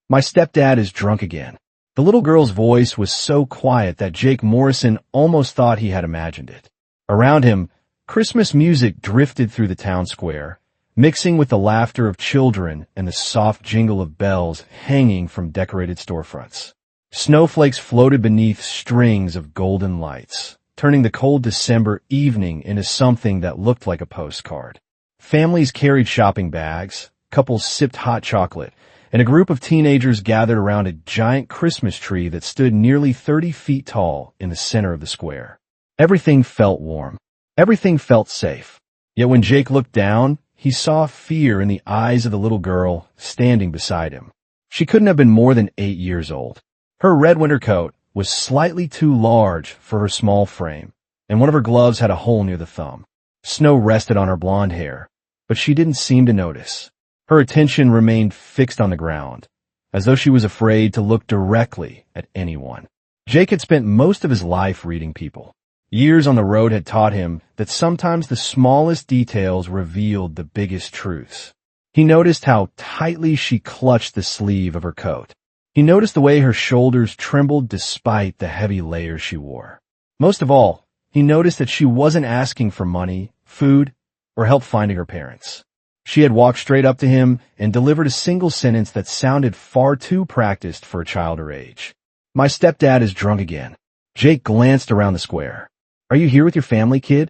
My stepdad is drunk again. The little girl's voice was so quiet that Jake Morrison almost thought he had imagined it. Around him, Christmas music drifted through the town square, mixing with the laughter of children and the soft jingle of bells hanging from decorated storefronts. Snowflakes floated beneath strings of golden lights, turning the cold December evening into something that looked like a postcard. Families carried shopping bags, couples sipped hot chocolate, and a group of teenagers gathered around a giant Christmas tree that stood nearly 30 feet tall in the center of the square. Everything felt warm. Everything felt safe. Yet when Jake looked down, he saw fear in the eyes of the little girl standing beside him. She couldn't have been more than 8 years old. Her red winter coat was slightly too large for her small frame, and one of her gloves had a hole near the thumb. Snow rested on her blonde hair, but she didn't seem to notice. Her attention remained fixed on the ground, as though she was afraid to look directly at anyone. Jake had spent most of his life reading people. Years on the road had taught him that sometimes the smallest details revealed the biggest truths. He noticed how tightly she clutched the sleeve of her coat. He noticed the way her shoulders trembled despite the heavy layers she wore. Most of all, he noticed that she wasn't asking for money, food, or help finding her parents. She had walked straight up to him and delivered a single sentence that sounded far too practiced for a child her age. My stepdad is drunk again. Jake glanced around the square. Are you here with your family, kid?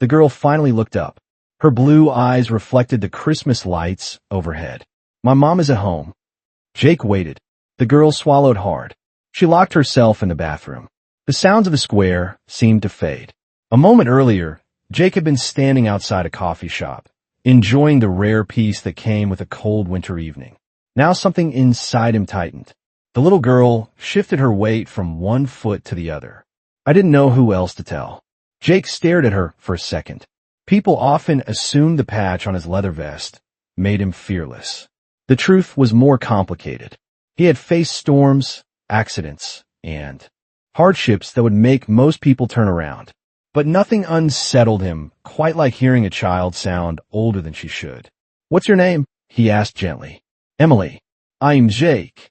The girl finally looked up. Her blue eyes reflected the Christmas lights overhead. My mom is at home. Jake waited. The girl swallowed hard. She locked herself in the bathroom. The sounds of the square seemed to fade. A moment earlier, Jake had been standing outside a coffee shop, enjoying the rare peace that came with a cold winter evening. Now something inside him tightened. The little girl shifted her weight from one foot to the other. I didn't know who else to tell. Jake stared at her for a second. People often assumed the patch on his leather vest made him fearless. The truth was more complicated. He had faced storms, accidents, and hardships that would make most people turn around. But nothing unsettled him quite like hearing a child sound older than she should. What's your name? He asked gently. Emily. I'm Jake.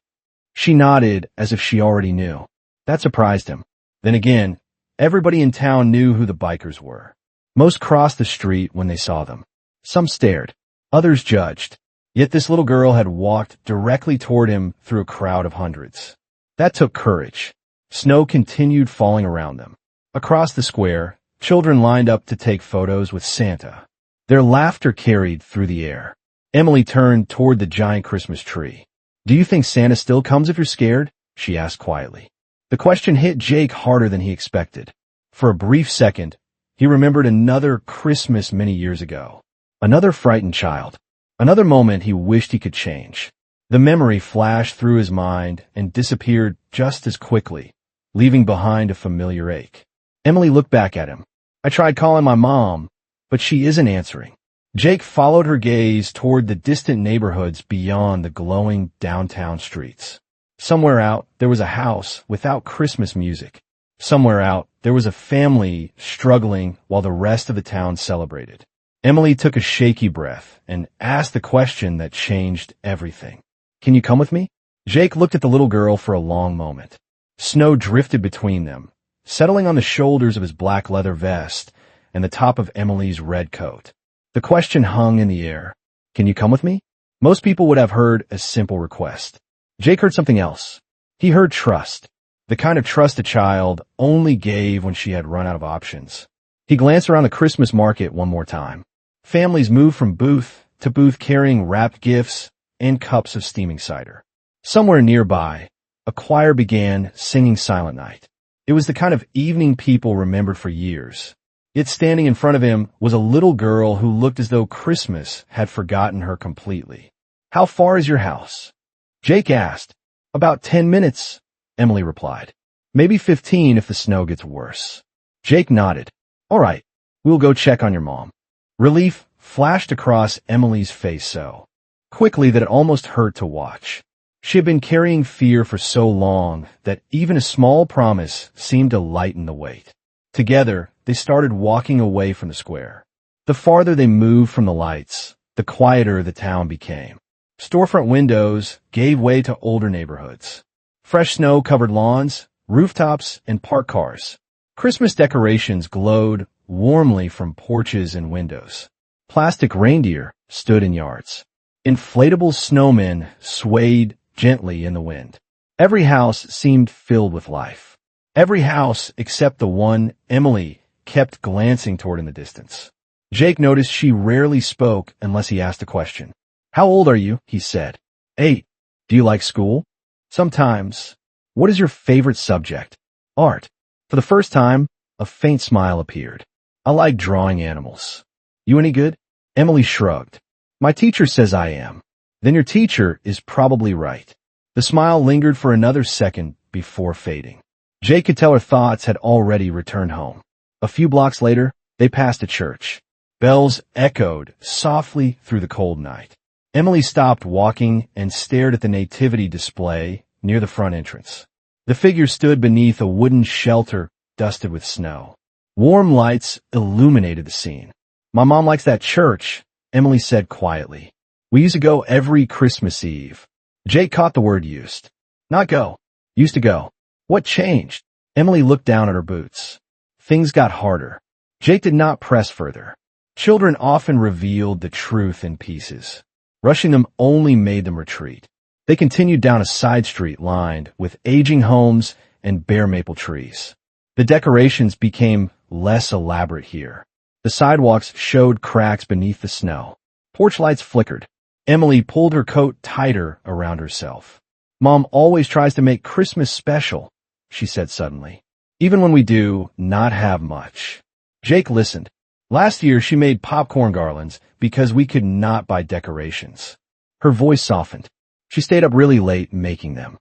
She nodded as if she already knew. That surprised him. Then again, everybody in town knew who the bikers were. Most crossed the street when they saw them. Some stared. Others judged. Yet this little girl had walked directly toward him through a crowd of hundreds. That took courage. Snow continued falling around them. Across the square, children lined up to take photos with Santa. Their laughter carried through the air. Emily turned toward the giant Christmas tree. Do you think Santa still comes if you're scared? She asked quietly. The question hit Jake harder than he expected. For a brief second, he remembered another Christmas many years ago. Another frightened child. Another moment he wished he could change. The memory flashed through his mind and disappeared just as quickly, leaving behind a familiar ache. Emily looked back at him. I tried calling my mom, but she isn't answering. Jake followed her gaze toward the distant neighborhoods beyond the glowing downtown streets. Somewhere out, there was a house without Christmas music. Somewhere out, there was a family struggling while the rest of the town celebrated. Emily took a shaky breath and asked the question that changed everything. Can you come with me? Jake looked at the little girl for a long moment. Snow drifted between them, settling on the shoulders of his black leather vest and the top of Emily's red coat. The question hung in the air. Can you come with me? Most people would have heard a simple request. Jake heard something else. He heard trust. The kind of trust a child only gave when she had run out of options. He glanced around the Christmas market one more time. Families moved from booth to booth carrying wrapped gifts and cups of steaming cider. Somewhere nearby, a choir began singing Silent Night. It was the kind of evening people remembered for years. Yet standing in front of him was a little girl who looked as though Christmas had forgotten her completely. How far is your house? Jake asked. About 10 minutes, Emily replied. Maybe 15 if the snow gets worse. Jake nodded. All right, we'll go check on your mom. Relief flashed across Emily's face so quickly that it almost hurt to watch. She had been carrying fear for so long that even a small promise seemed to lighten the weight. Together, they started walking away from the square. The farther they moved from the lights, the quieter the town became. Storefront windows gave way to older neighborhoods. Fresh snow covered lawns, rooftops, and parked cars. Christmas decorations glowed warmly from porches and windows. Plastic reindeer stood in yards. Inflatable snowmen swayed gently in the wind. Every house seemed filled with life. Every house except the one Emily kept glancing toward in the distance. Jake noticed she rarely spoke unless he asked a question. "How old are you?" he said. "8. Do you like school?" "Sometimes." "What is your favorite subject?" "Art." For the first time, a faint smile appeared. "I like drawing animals." "You any good?" Emily shrugged. "My teacher says I am." "Then your teacher is probably right." The smile lingered for another second before fading. Jake could tell her thoughts had already returned home. A few blocks later, they passed a church. Bells echoed softly through the cold night. Emily stopped walking and stared at the nativity display near the front entrance. The figure stood beneath a wooden shelter dusted with snow. Warm lights illuminated the scene. "My mom likes that church," Emily said quietly. "We used to go every Christmas Eve." Jake caught the word used. Not go. Used to go. What changed? Emily looked down at her boots. Things got harder. Jake did not press further. Children often revealed the truth in pieces. Rushing them only made them retreat. They continued down a side street lined with aging homes and bare maple trees. The decorations became less elaborate here. The sidewalks showed cracks beneath the snow. Porch lights flickered. Emily pulled her coat tighter around herself. "Mom always tries to make Christmas special," she said suddenly. "Even when we do not have much." Jake listened. "Last year she made popcorn garlands because we could not buy decorations." Her voice softened. She stayed up really late making them.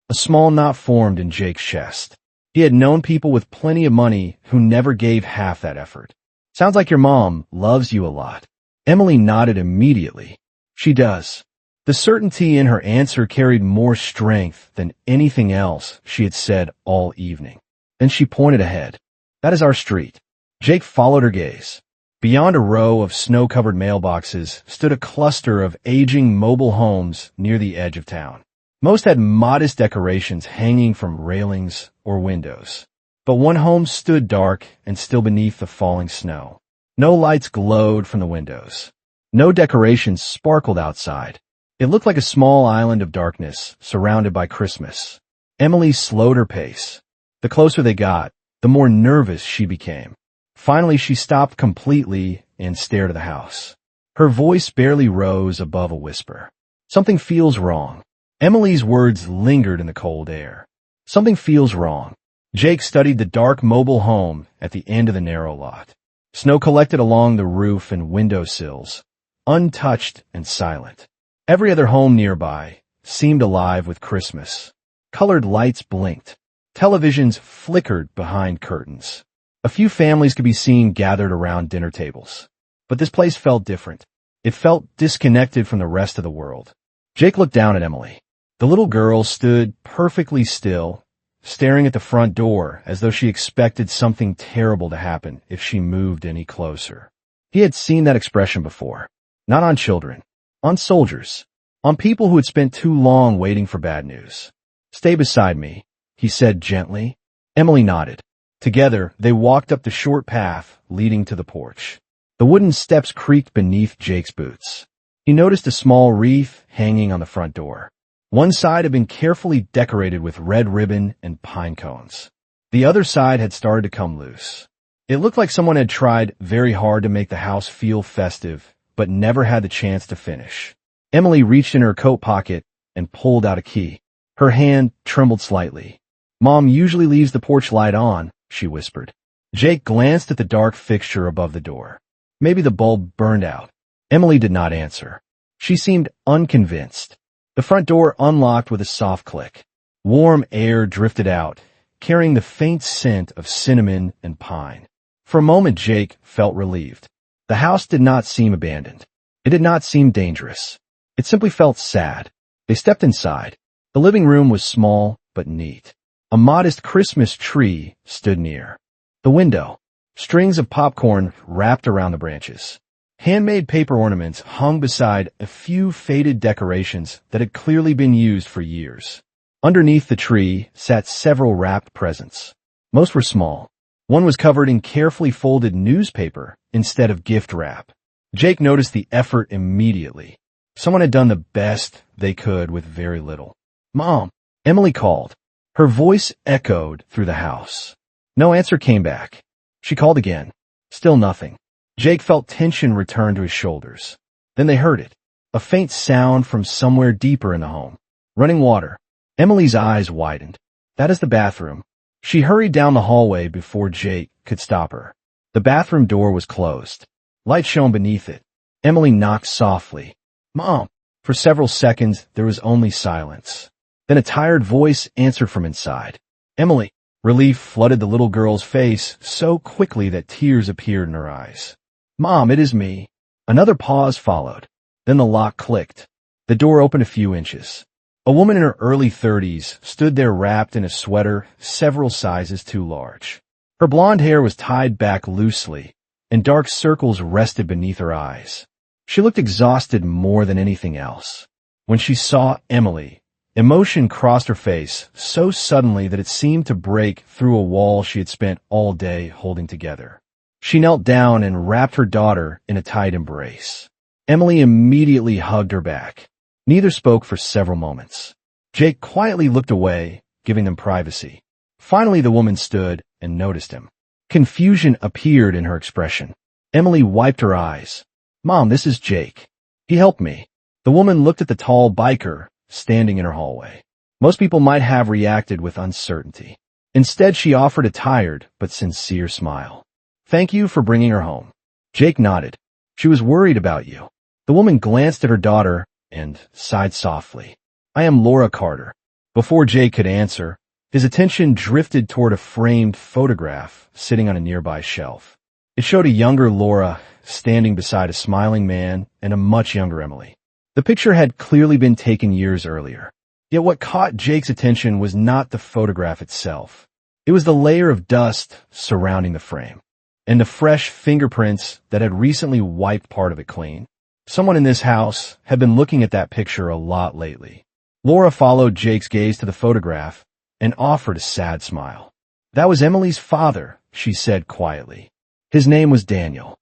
A small knot formed in Jake's chest. He had known people with plenty of money who never gave half that effort. "Sounds like your mom loves you a lot." Emily nodded immediately. "She does." The certainty in her answer carried more strength than anything else she had said all evening. Then she pointed ahead. "That is our street." Jake followed her gaze. Beyond a row of snow-covered mailboxes stood a cluster of aging mobile homes near the edge of town. Most had modest decorations hanging from railings or windows. But one home stood dark and still beneath the falling snow. No lights glowed from the windows. No decorations sparkled outside. It looked like a small island of darkness surrounded by Christmas. Emily slowed her pace. The closer they got, the more nervous she became. Finally, she stopped completely and stared at the house. Her voice barely rose above a whisper. "Something feels wrong." Emily's words lingered in the cold air. "Something feels wrong." Jake studied the dark mobile home at the end of the narrow lot. Snow collected along the roof and window sills, untouched and silent. Every other home nearby seemed alive with Christmas. Colored lights blinked. Televisions flickered behind curtains. A few families could be seen gathered around dinner tables. But this place felt different. It felt disconnected from the rest of the world. Jake looked down at Emily. The little girl stood perfectly still, staring at the front door as though she expected something terrible to happen if she moved any closer. He had seen that expression before. Not on children. On soldiers. On people who had spent too long waiting for bad news. "Stay beside me," he said gently. Emily nodded. Together, they walked up the short path leading to the porch. The wooden steps creaked beneath Jake's boots. He noticed a small wreath hanging on the front door. One side had been carefully decorated with red ribbon and pine cones. The other side had started to come loose. It looked like someone had tried very hard to make the house feel festive, but never had the chance to finish. Emily reached in her coat pocket and pulled out a key. Her hand trembled slightly. "Mom usually leaves the porch light on," she whispered. Jake glanced at the dark fixture above the door. Maybe the bulb burned out. Emily did not answer. She seemed unconvinced. The front door unlocked with a soft click. Warm air drifted out, carrying the faint scent of cinnamon and pine. For a moment, Jake felt relieved. The house did not seem abandoned. It did not seem dangerous. It simply felt sad. They stepped inside. The living room was small but neat. A modest Christmas tree stood near. The window. Strings of popcorn wrapped around the branches. Handmade paper ornaments hung beside a few faded decorations that had clearly been used for years. Underneath the tree sat several wrapped presents. Most were small. One was covered in carefully folded newspaper instead of gift wrap. Jake noticed the effort immediately. Someone had done the best they could with very little. "Mom," Emily called. Her voice echoed through the house. No answer came back. She called again. Still nothing. Jake felt tension return to his shoulders. Then they heard it. A faint sound from somewhere deeper in the home. Running water. Emily's eyes widened. "That is the bathroom." She hurried down the hallway before Jake could stop her. The bathroom door was closed. Light shone beneath it. Emily knocked softly. "Mom." For several seconds, there was only silence. Then a tired voice answered from inside. "Emily." Relief flooded the little girl's face so quickly that tears appeared in her eyes. "Mom, it is me." Another pause followed. Then the lock clicked. The door opened a few inches. A woman in her early 30s stood there wrapped in a sweater several sizes too large. Her blonde hair was tied back loosely, and dark circles rested beneath her eyes. She looked exhausted more than anything else. When she saw Emily, emotion crossed her face so suddenly that it seemed to break through a wall she had spent all day holding together. She knelt down and wrapped her daughter in a tight embrace. Emily immediately hugged her back. Neither spoke for several moments. Jake quietly looked away, giving them privacy. Finally, the woman stood and noticed him. Confusion appeared in her expression. Emily wiped her eyes. "Mom, this is Jake. He helped me." The woman looked at the tall biker standing in her hallway. Most people might have reacted with uncertainty. Instead, she offered a tired but sincere smile. "Thank you for bringing her home." Jake nodded. "She was worried about you." The woman glanced at her daughter and sighed softly. "I am Laura Carter." Before Jake could answer, his attention drifted toward a framed photograph sitting on a nearby shelf. It showed a younger Laura standing beside a smiling man and a much younger Emily. The picture had clearly been taken years earlier. Yet what caught Jake's attention was not the photograph itself. It was the layer of dust surrounding the frame, and the fresh fingerprints that had recently wiped part of it clean. Someone in this house had been looking at that picture a lot lately. Laura followed Jake's gaze to the photograph and offered a sad smile. "That was Emily's father," she said quietly. "His name was Daniel."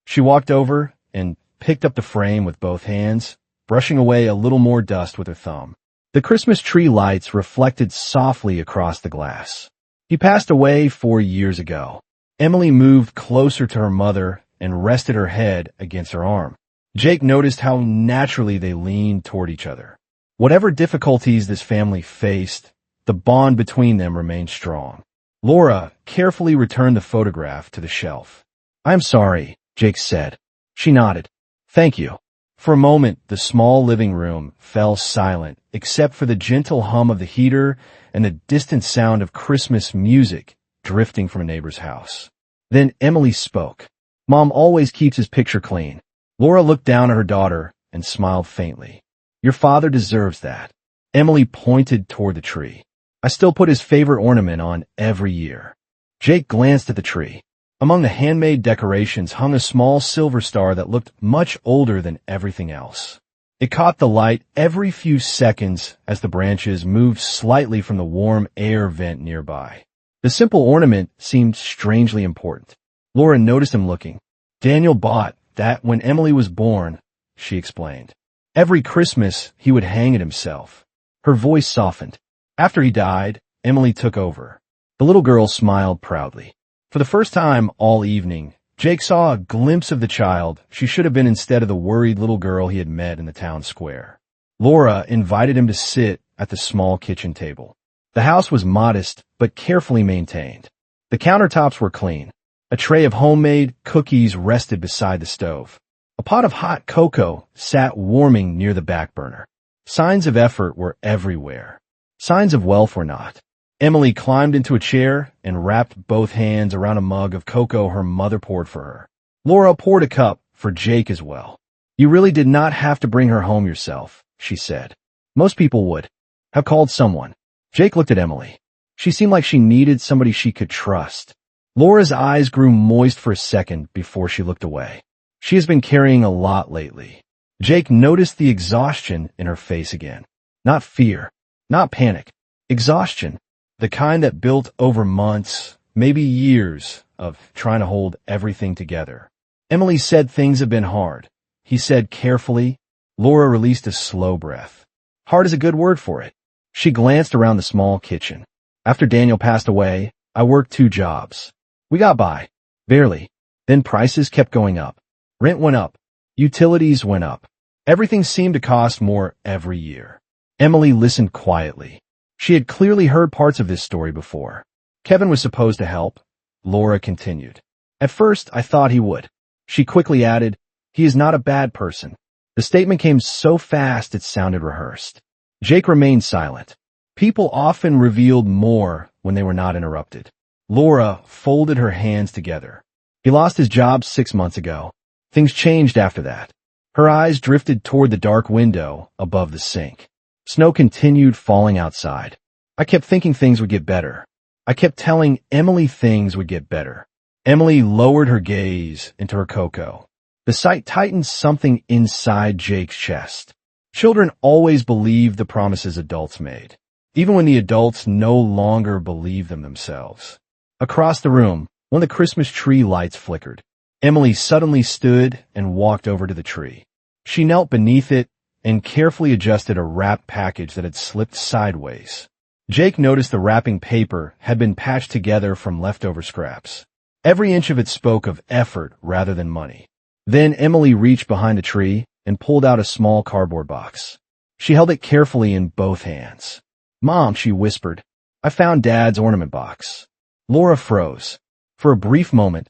She walked over and picked up the frame with both hands, brushing away a little more dust with her thumb. The Christmas tree lights reflected softly across the glass. "He passed away 4 years ago." Emily moved closer to her mother and rested her head against her arm. Jake noticed how naturally they leaned toward each other. Whatever difficulties this family faced, the bond between them remained strong. Laura carefully returned the photograph to the shelf. "I am sorry," Jake said. She nodded. "Thank you." For a moment, the small living room fell silent, except for the gentle hum of the heater and the distant sound of Christmas music drifting from a neighbor's house. Then Emily spoke. "Mom always keeps his picture clean." Laura looked down at her daughter and smiled faintly. "Your father deserves that." Emily pointed toward the tree. "I still put his favorite ornament on every year." Jake glanced at the tree. Among the handmade decorations hung a small silver star that looked much older than everything else. It caught the light every few seconds as the branches moved slightly from the warm air vent nearby. The simple ornament seemed strangely important. Laura noticed him looking. "Daniel bought that when Emily was born," she explained. "Every Christmas, he would hang it himself." Her voice softened. "After he died, Emily took over." The little girl smiled proudly. For the first time all evening, Jake saw a glimpse of the child she should have been instead of the worried little girl he had met in the town square. Laura invited him to sit at the small kitchen table. The house was modest but carefully maintained. The countertops were clean. A tray of homemade cookies rested beside the stove. A pot of hot cocoa sat warming near the back burner. Signs of effort were everywhere. Signs of wealth were not. Emily climbed into a chair and wrapped both hands around a mug of cocoa her mother poured for her. Laura poured a cup for Jake as well. "You really did not have to bring her home yourself," she said. "Most people would have called someone." Jake looked at Emily. She seemed like she needed somebody she could trust. Laura's eyes grew moist for a second before she looked away. She has been carrying a lot lately. Jake noticed the exhaustion in her face again. Not fear, not panic, exhaustion. The kind that built over months, maybe years, of trying to hold everything together. Emily said things have been hard. He said carefully. Laura released a slow breath. Hard is a good word for it. She glanced around the small kitchen. After Daniel passed away, I worked 2 jobs. We got by. Barely. Then prices kept going up. Rent went up. Utilities went up. Everything seemed to cost more every year. Emily listened quietly. She had clearly heard parts of this story before. Kevin was supposed to help. Laura continued. At first, I thought he would. She quickly added, he is not a bad person. The statement came so fast it sounded rehearsed. Jake remained silent. People often revealed more when they were not interrupted. Laura folded her hands together. He lost his job 6 months ago. Things changed after that. Her eyes drifted toward the dark window above the sink. Snow continued falling outside. I kept thinking things would get better. I kept telling Emily things would get better. Emily lowered her gaze into her cocoa. The sight tightened something inside Jake's chest. Children always believe the promises adults made, even when the adults no longer believe them themselves. Across the room, when the Christmas tree lights flickered, Emily suddenly stood and walked over to the tree. She knelt beneath it and carefully adjusted a wrapped package that had slipped sideways. Jake noticed the wrapping paper had been patched together from leftover scraps. Every inch of it spoke of effort rather than money. Then Emily reached behind the tree and pulled out a small cardboard box. She held it carefully in both hands. Mom, she whispered, I found Dad's ornament box. Laura froze. For a brief moment,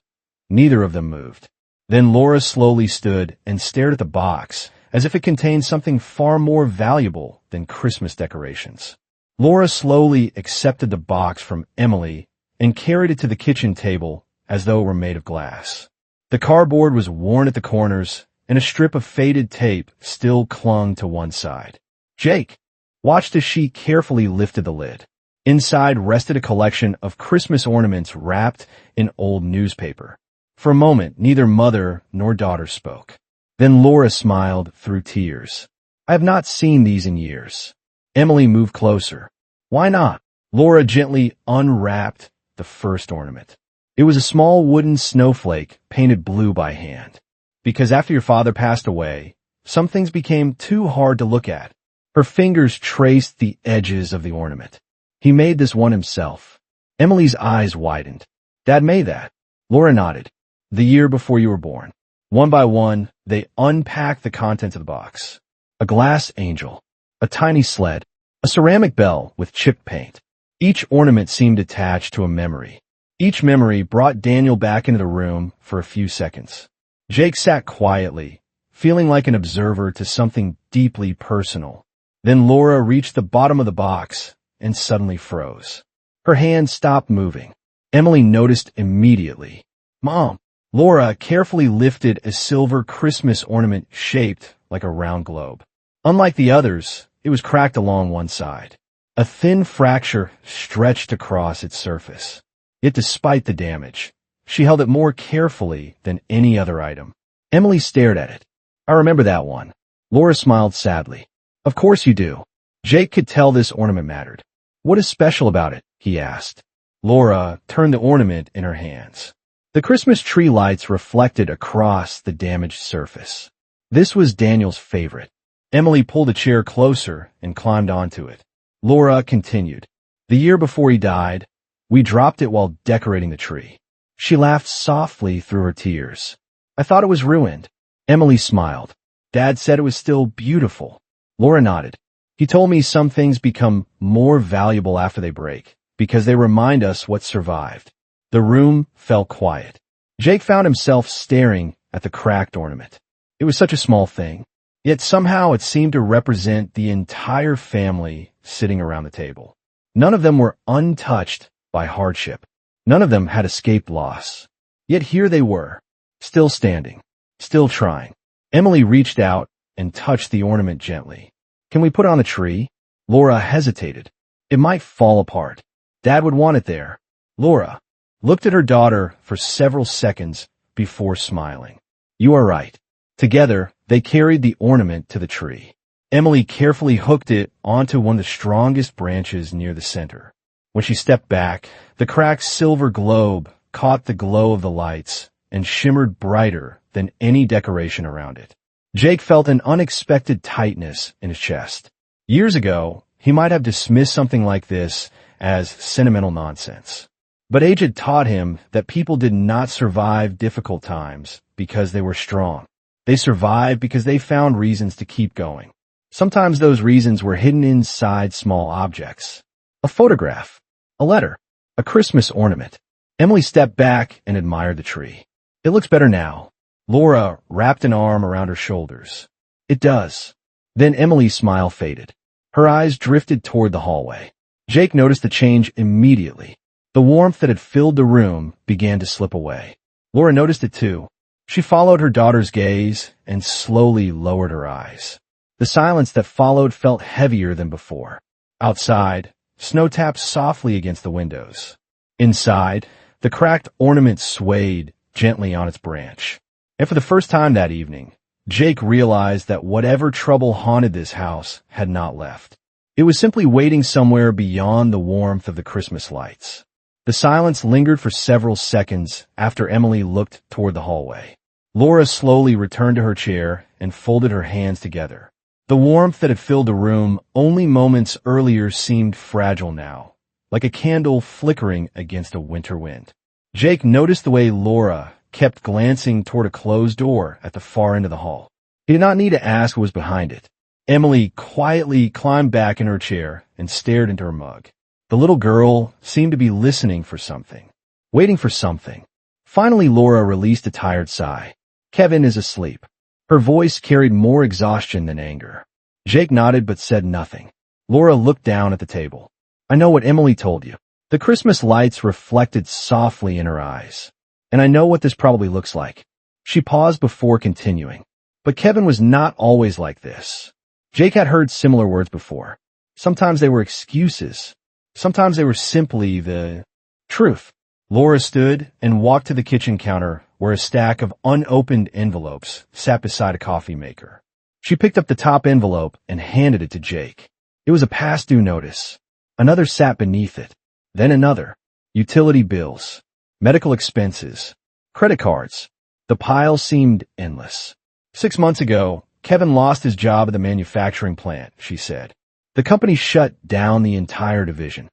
neither of them moved. Then Laura slowly stood and stared at the box as if it contained something far more valuable than Christmas decorations. Laura slowly accepted the box from Emily and carried it to the kitchen table as though it were made of glass. The cardboard was worn at the corners, and a strip of faded tape still clung to one side. Jake watched as she carefully lifted the lid. Inside rested a collection of Christmas ornaments wrapped in old newspaper. For a moment, neither mother nor daughter spoke. Then Laura smiled through tears. I have not seen these in years. Emily moved closer. Why not? Laura gently unwrapped the first ornament. It was a small wooden snowflake painted blue by hand. Because after your father passed away, some things became too hard to look at. Her fingers traced the edges of the ornament. He made this one himself. Emily's eyes widened. Dad made that. Laura nodded. The year before you were born. One by one, they unpacked the contents of the box. A glass angel, a tiny sled, a ceramic bell with chipped paint. Each ornament seemed attached to a memory. Each memory brought Daniel back into the room for a few seconds. Jake sat quietly, feeling like an observer to something deeply personal. Then Laura reached the bottom of the box and suddenly froze. Her hand stopped moving. Emily noticed immediately. Mom! Laura carefully lifted a silver Christmas ornament shaped like a round globe. Unlike the others, it was cracked along one side. A thin fracture stretched across its surface. Yet despite the damage, she held it more carefully than any other item. Emily stared at it. I remember that one. Laura smiled sadly. Of course you do. Jake could tell this ornament mattered. What is special about it? He asked. Laura turned the ornament in her hands. The Christmas tree lights reflected across the damaged surface. This was Daniel's favorite. Emily pulled a chair closer and climbed onto it. Laura continued. The year before he died, we dropped it while decorating the tree. She laughed softly through her tears. I thought it was ruined. Emily smiled. Dad said it was still beautiful. Laura nodded. He told me some things become more valuable after they break, because they remind us what survived. The room fell quiet. Jake found himself staring at the cracked ornament. It was such a small thing, yet somehow it seemed to represent the entire family sitting around the table. None of them were untouched by hardship. None of them had escaped loss. Yet here they were, still standing, still trying. Emily reached out and touched the ornament gently. Can we put it on the tree? Laura hesitated. It might fall apart. Dad would want it there. Laura looked at her daughter for several seconds before smiling. You are right. Together, they carried the ornament to the tree. Emily carefully hooked it onto one of the strongest branches near the center. When she stepped back, the cracked silver globe caught the glow of the lights and shimmered brighter than any decoration around it. Jake felt an unexpected tightness in his chest. Years ago, he might have dismissed something like this as sentimental nonsense. But age had taught him that people did not survive difficult times because they were strong. They survived because they found reasons to keep going. Sometimes those reasons were hidden inside small objects. A photograph, a letter, a Christmas ornament. Emily stepped back and admired the tree. It looks better now. Laura wrapped an arm around her shoulders. It does. Then Emily's smile faded. Her eyes drifted toward the hallway. Jake noticed the change immediately. The warmth that had filled the room began to slip away. Laura noticed it too. She followed her daughter's gaze and slowly lowered her eyes. The silence that followed felt heavier than before. Outside, snow tapped softly against the windows. Inside, the cracked ornament swayed gently on its branch. And for the first time that evening, Jake realized that whatever trouble haunted this house had not left. It was simply waiting somewhere beyond the warmth of the Christmas lights. The silence lingered for several seconds after Emily looked toward the hallway. Laura slowly returned to her chair and folded her hands together. The warmth that had filled the room only moments earlier seemed fragile now, like a candle flickering against a winter wind. Jake noticed the way Laura kept glancing toward a closed door at the far end of the hall. He did not need to ask what was behind it. Emily quietly climbed back in her chair and stared into her mug. The little girl seemed to be listening for something, waiting for something. Finally, Laura released a tired sigh. Kevin is asleep. Her voice carried more exhaustion than anger. Jake nodded but said nothing. Laura looked down at the table. I know what Emily told you. The Christmas lights reflected softly in her eyes. And I know what this probably looks like. She paused before continuing. But Kevin was not always like this. Jake had heard similar words before. Sometimes they were excuses. Sometimes they were simply the truth. Laura stood and walked to the kitchen counter where a stack of unopened envelopes sat beside a coffee maker. She picked up the top envelope and handed it to Jake. It was a past due notice. Another sat beneath it. Then another. Utility bills, medical expenses, credit cards. The pile seemed endless. 6 months ago, Kevin lost his job at the manufacturing plant, she said. The company shut down the entire division.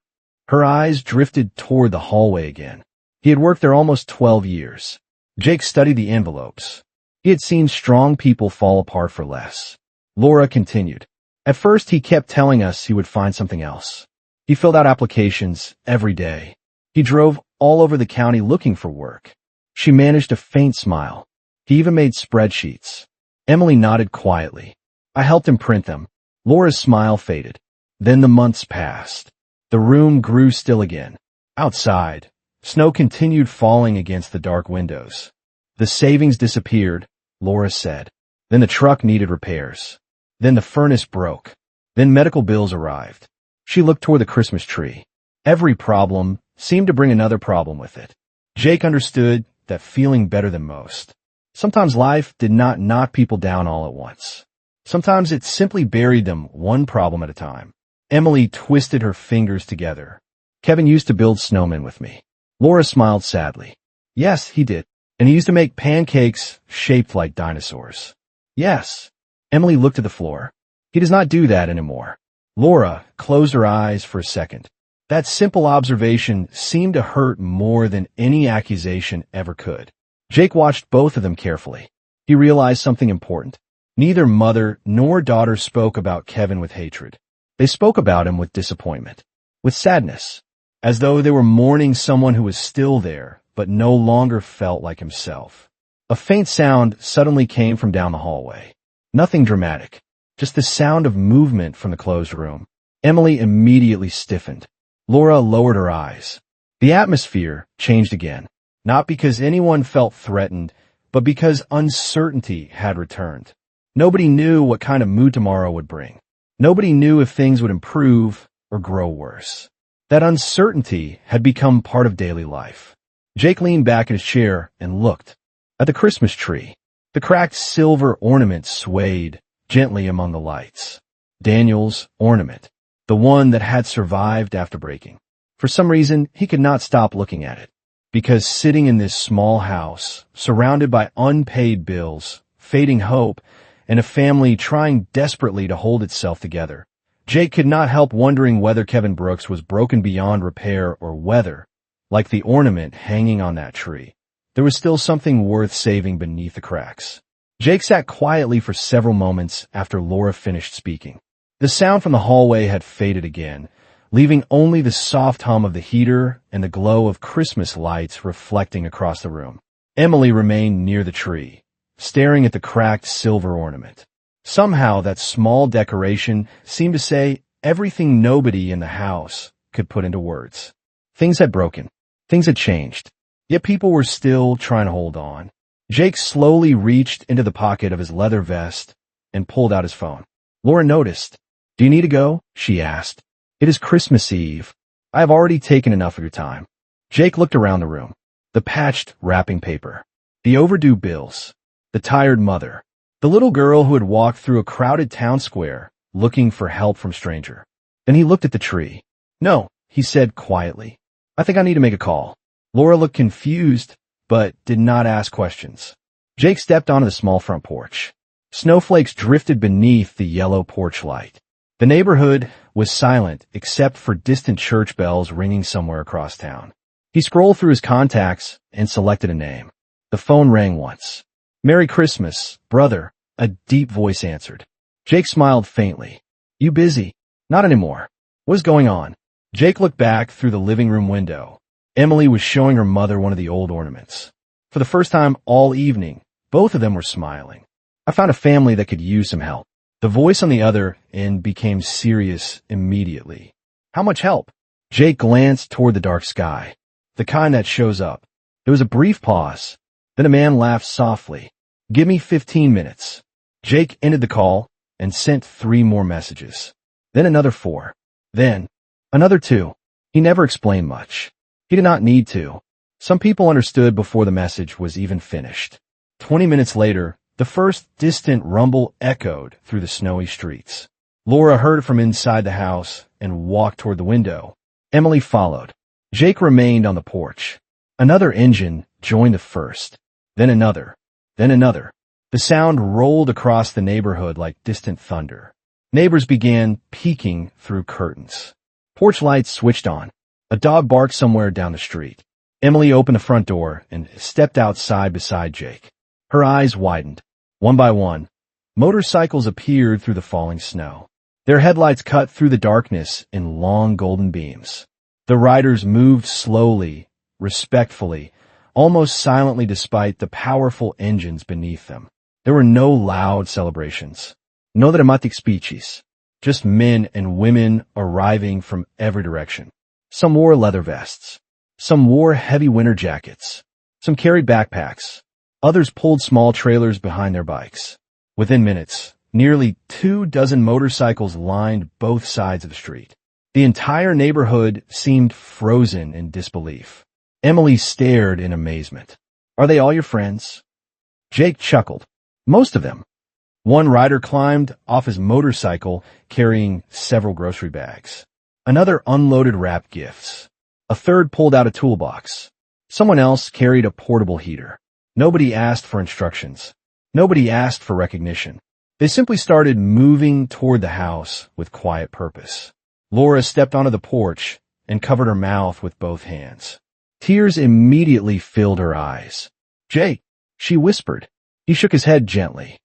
Her eyes drifted toward the hallway again. He had worked there almost 12 years. Jake studied the envelopes. He had seen strong people fall apart for less. Laura continued. At first, he kept telling us he would find something else. He filled out applications every day. He drove all over the county looking for work. She managed a faint smile. He even made spreadsheets. Emily nodded quietly. I helped him print them. Laura's smile faded. Then the months passed. The room grew still again. Outside, snow continued falling against the dark windows. The savings disappeared, Laura said. Then the truck needed repairs. Then the furnace broke. Then medical bills arrived. She looked toward the Christmas tree. Every problem seemed to bring another problem with it. Jake understood that feeling better than most. Sometimes life did not knock people down all at once. Sometimes it simply buried them one problem at a time. Emily twisted her fingers together. Kevin used to build snowmen with me. Laura smiled sadly. Yes, he did. And he used to make pancakes shaped like dinosaurs. Yes. Emily looked at the floor. He does not do that anymore. Laura closed her eyes for a second. That simple observation seemed to hurt more than any accusation ever could. Jake watched both of them carefully. He realized something important. Neither mother nor daughter spoke about Kevin with hatred. They spoke about him with disappointment, with sadness, as though they were mourning someone who was still there, but no longer felt like himself. A faint sound suddenly came from down the hallway. Nothing dramatic, just the sound of movement from the closed room. Emily immediately stiffened. Laura lowered her eyes. The atmosphere changed again, not because anyone felt threatened, but because uncertainty had returned. Nobody knew what kind of mood tomorrow would bring. Nobody knew if things would improve or grow worse. That uncertainty had become part of daily life. Jake leaned back in his chair and looked at the Christmas tree. The cracked silver ornament swayed gently among the lights. Daniel's ornament, the one that had survived after breaking. For some reason, he could not stop looking at it. Because sitting in this small house, surrounded by unpaid bills, fading hope, and a family trying desperately to hold itself together, Jake could not help wondering whether Kevin Brooks was broken beyond repair or whether, like the ornament hanging on that tree, there was still something worth saving beneath the cracks. Jake sat quietly for several moments after Laura finished speaking. The sound from the hallway had faded again, leaving only the soft hum of the heater and the glow of Christmas lights reflecting across the room. Emily remained near the tree, staring at the cracked silver ornament. Somehow that small decoration seemed to say everything nobody in the house could put into words. Things had broken. Things had changed. Yet people were still trying to hold on. Jake slowly reached into the pocket of his leather vest and pulled out his phone. Laura noticed. "Do you need to go?" she asked. "It is Christmas Eve. I have already taken enough of your time." Jake looked around the room. The patched wrapping paper. The overdue bills. The tired mother. The little girl who had walked through a crowded town square looking for help from stranger. Then he looked at the tree. "No," he said quietly. "I think I need to make a call." Laura looked confused, but did not ask questions. Jake stepped onto the small front porch. Snowflakes drifted beneath the yellow porch light. The neighborhood was silent except for distant church bells ringing somewhere across town. He scrolled through his contacts and selected a name. The phone rang once. "Merry Christmas, brother," a deep voice answered. Jake smiled faintly. "You busy?" "Not anymore." "What is going on?" Jake looked back through the living room window. Emily was showing her mother one of the old ornaments. For the first time all evening, both of them were smiling. "I found a family that could use some help." The voice on the other end became serious immediately. "How much help?" Jake glanced toward the dark sky, the kind that shows up. There was a brief pause. Then a man laughed softly. "Give me 15 minutes. Jake ended the call and sent 3 more messages. Then another 4. Then another 2. He never explained much. He did not need to. Some people understood before the message was even finished. 20 minutes later, the first distant rumble echoed through the snowy streets. Laura heard it from inside the house and walked toward the window. Emily followed. Jake remained on the porch. Another engine joined the first. Then another. Then another. The sound rolled across the neighborhood like distant thunder. Neighbors began peeking through curtains. Porch lights switched on. A dog barked somewhere down the street. Emily opened the front door and stepped outside beside Jake. Her eyes widened. One by one, motorcycles appeared through the falling snow. Their headlights cut through the darkness in long golden beams. The riders moved slowly, respectfully, almost silently despite the powerful engines beneath them. There were no loud celebrations. No dramatic speeches. Just men and women arriving from every direction. Some wore leather vests. Some wore heavy winter jackets. Some carried backpacks. Others pulled small trailers behind their bikes. Within minutes, nearly 24 motorcycles lined both sides of the street. The entire neighborhood seemed frozen in disbelief. Emily stared in amazement. "Are they all your friends?" Jake chuckled. "Most of them." One rider climbed off his motorcycle carrying several grocery bags. Another unloaded wrapped gifts. A third pulled out a toolbox. Someone else carried a portable heater. Nobody asked for instructions. Nobody asked for recognition. They simply started moving toward the house with quiet purpose. Laura stepped onto the porch and covered her mouth with both hands. Tears immediately filled her eyes. "Jake," she whispered. He shook his head gently.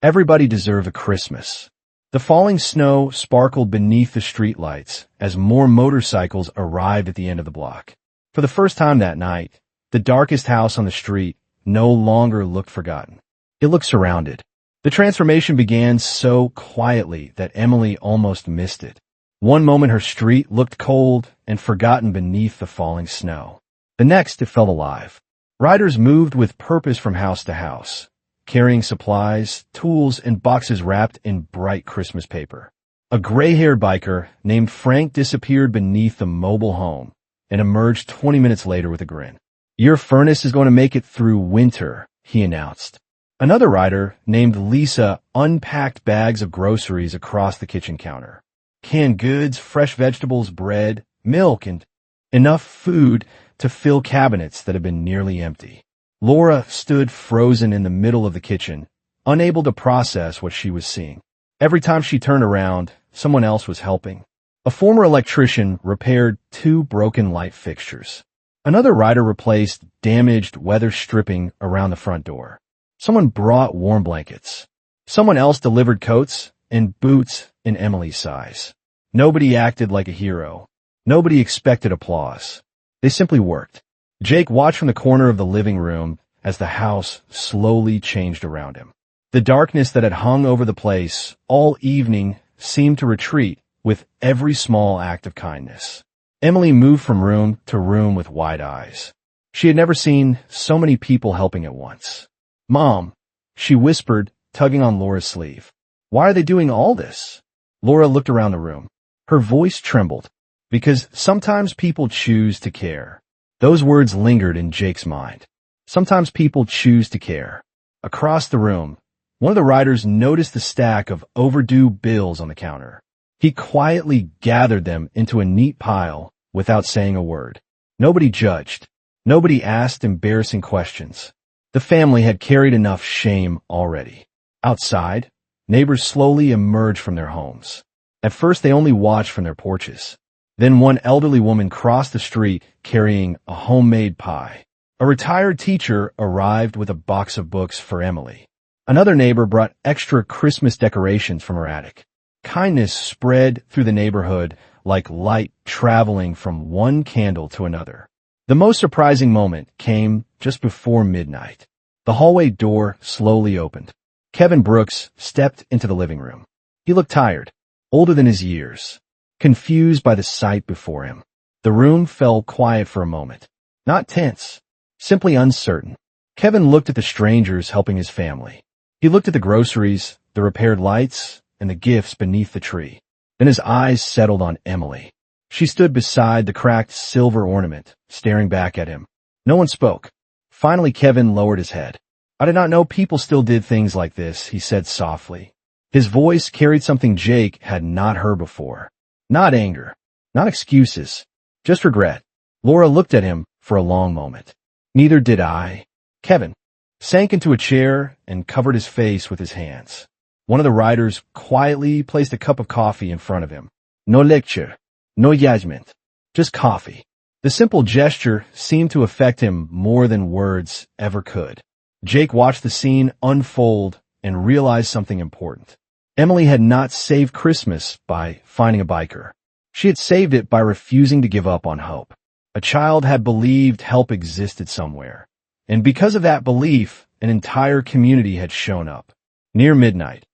Everybody deserved a Christmas. The falling snow sparkled beneath the streetlights as more motorcycles arrived at the end of the block. For the first time that night, the darkest house on the street no longer looked forgotten. It looked surrounded. The transformation began so quietly that Emily almost missed it. One moment her street looked cold and forgotten beneath the falling snow. The next it felt alive. Riders moved with purpose from house to house, carrying supplies, tools, and boxes wrapped in bright Christmas paper. A gray-haired biker named Frank disappeared beneath the mobile home and emerged 20 minutes later with a grin. "Your furnace is going to make it through winter," he announced. Another rider, named Lisa, unpacked bags of groceries across the kitchen counter. Canned goods, fresh vegetables, bread, milk, and enough food to fill cabinets that had been nearly empty. Laura stood frozen in the middle of the kitchen, unable to process what she was seeing. Every time she turned around, someone else was helping. A former electrician repaired 2 broken light fixtures. Another rider replaced damaged weather stripping around the front door. Someone brought warm blankets. Someone else delivered coats and boots in Emily's size. Nobody acted like a hero. Nobody expected applause. They simply worked. Jake watched from the corner of the living room as the house slowly changed around him. The darkness that had hung over the place all evening seemed to retreat with every small act of kindness. Emily moved from room to room with wide eyes. She had never seen so many people helping at once. "Mom," she whispered, tugging on Laura's sleeve. "Why are they doing all this?" Laura looked around the room. Her voice trembled. "Because sometimes people choose to care." Those words lingered in Jake's mind. Sometimes people choose to care. Across the room, one of the riders noticed the stack of overdue bills on the counter. He quietly gathered them into a neat pile without saying a word. Nobody judged. Nobody asked embarrassing questions. The family had carried enough shame already. Outside, neighbors slowly emerged from their homes. At first, they only watched from their porches. Then one elderly woman crossed the street carrying a homemade pie. A retired teacher arrived with a box of books for Emily. Another neighbor brought extra Christmas decorations from her attic. Kindness spread through the neighborhood like light traveling from one candle to another. The most surprising moment came just before midnight. The hallway door slowly opened. Kevin Brooks stepped into the living room. He looked tired, older than his years, confused by the sight before him. The room fell quiet for a moment. Not tense, simply uncertain. Kevin looked at the strangers helping his family. He looked at the groceries, the repaired lights, and the gifts beneath the tree. Then his eyes settled on Emily. She stood beside the cracked silver ornament, staring back at him. No one spoke. Finally, Kevin lowered his head. "I did not know people still did things like this," he said softly. His voice carried something Jake had not heard before. Not anger, not excuses, just regret. Laura looked at him for a long moment. "Neither did I." Kevin sank into a chair and covered his face with his hands. One of the riders quietly placed a cup of coffee in front of him. No lecture, no judgment, just coffee. The simple gesture seemed to affect him more than words ever could. Jake watched the scene unfold and realized something important. Emily had not saved Christmas by finding a biker. She had saved it by refusing to give up on hope. A child had believed help existed somewhere. And because of that belief, an entire community had shown up. Near midnight,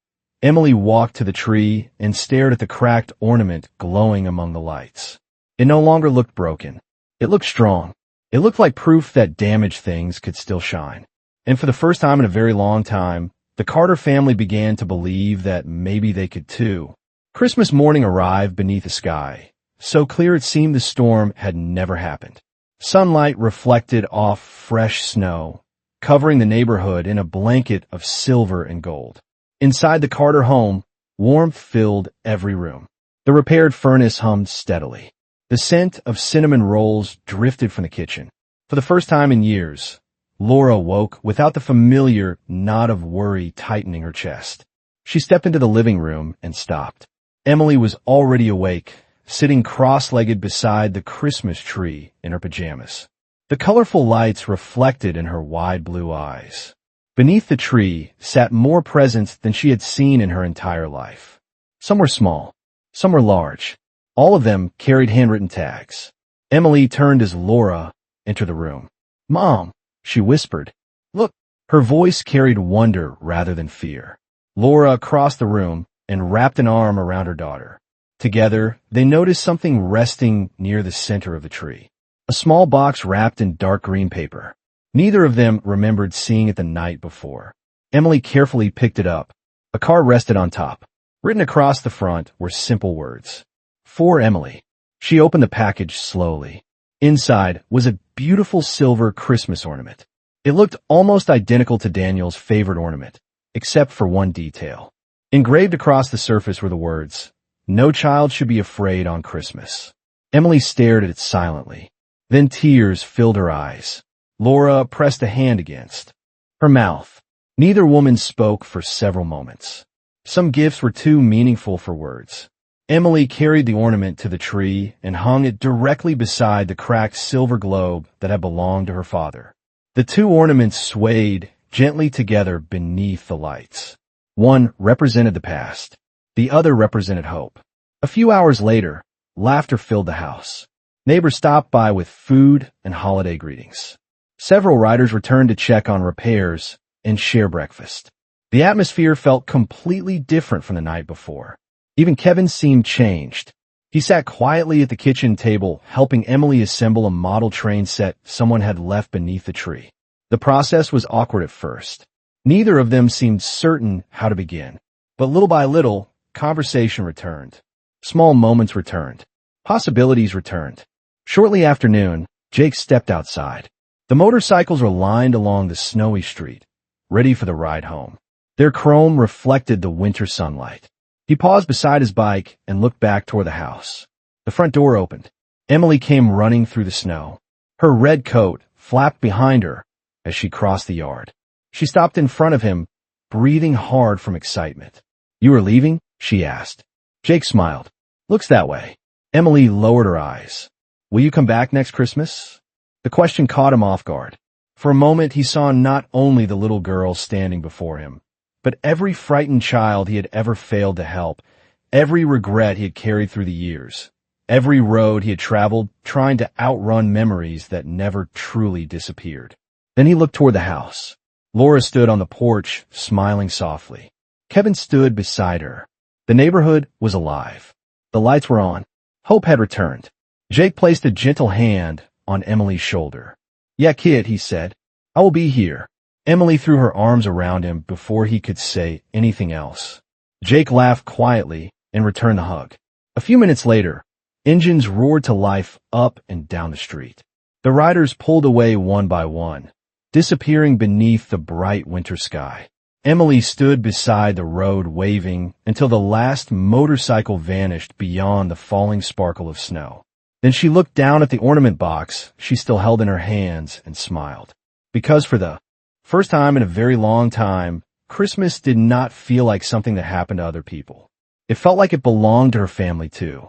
Emily walked to the tree and stared at the cracked ornament glowing among the lights. It no longer looked broken. It looked strong. It looked like proof that damaged things could still shine. And for the first time in a very long time, the Carter family began to believe that maybe they could too. Christmas morning arrived beneath a sky, so clear it seemed the storm had never happened. Sunlight reflected off fresh snow, covering the neighborhood in a blanket of silver and gold. Inside the Carter home, warmth filled every room. The repaired furnace hummed steadily. The scent of cinnamon rolls drifted from the kitchen. For the first time in years, Laura woke without the familiar knot of worry tightening her chest. She stepped into the living room and stopped. Emily was already awake, sitting cross-legged beside the Christmas tree in her pajamas. The colorful lights reflected in her wide blue eyes. Beneath the tree sat more presents than she had seen in her entire life. Some were small, some were large. All of them carried handwritten tags. Emily turned as Laura entered the room. "Mom," she whispered. "Look." Her voice carried wonder rather than fear. Laura crossed the room and wrapped an arm around her daughter. Together, they noticed something resting near the center of the tree. A small box wrapped in dark green paper. Neither of them remembered seeing it the night before. Emily carefully picked it up. A card rested on top. Written across the front were simple words. "For Emily." She opened the package slowly. Inside was a beautiful silver Christmas ornament. It looked almost identical to Daniel's favorite ornament, except for one detail. Engraved across the surface were the words, "No child should be afraid on Christmas." Emily stared at it silently. Then tears filled her eyes. Laura pressed a hand against her mouth. Neither woman spoke for several moments. Some gifts were too meaningful for words. Emily carried the ornament to the tree and hung it directly beside the cracked silver globe that had belonged to her father. The two ornaments swayed gently together beneath the lights. One represented the past. The other represented hope. A few hours later, laughter filled the house. Neighbors stopped by with food and holiday greetings. Several riders returned to check on repairs and share breakfast. The atmosphere felt completely different from the night before. Even Kevin seemed changed. He sat quietly at the kitchen table, helping Emily assemble a model train set someone had left beneath the tree. The process was awkward at first. Neither of them seemed certain how to begin. But little by little, conversation returned. Small moments returned. Possibilities returned. Shortly after noon, Jake stepped outside. The motorcycles were lined along the snowy street, ready for the ride home. Their chrome reflected the winter sunlight. He paused beside his bike and looked back toward the house. The front door opened. Emily came running through the snow. Her red coat flapped behind her as she crossed the yard. She stopped in front of him, breathing hard from excitement. "You are leaving?" she asked. Jake smiled. "Looks that way." Emily lowered her eyes. "Will you come back next Christmas?" The question caught him off guard. For a moment he saw not only the little girl standing before him, but every frightened child he had ever failed to help, every regret he had carried through the years, every road he had traveled trying to outrun memories that never truly disappeared. Then he looked toward the house. Laura stood on the porch, smiling softly. Kevin stood beside her. The neighborhood was alive. The lights were on. Hope had returned. Jake placed a gentle hand on Emily's shoulder. "Yeah, kid," he said. "I will be here." Emily threw her arms around him before he could say anything else. Jake laughed quietly and returned the hug. A few minutes later, engines roared to life up and down the street. The riders pulled away one by one, disappearing beneath the bright winter sky. Emily stood beside the road waving until the last motorcycle vanished beyond the falling sparkle of snow. Then she looked down at the ornament box she still held in her hands and smiled. Because for the first time in a very long time, Christmas did not feel like something that happened to other people. It felt like it belonged to her family too.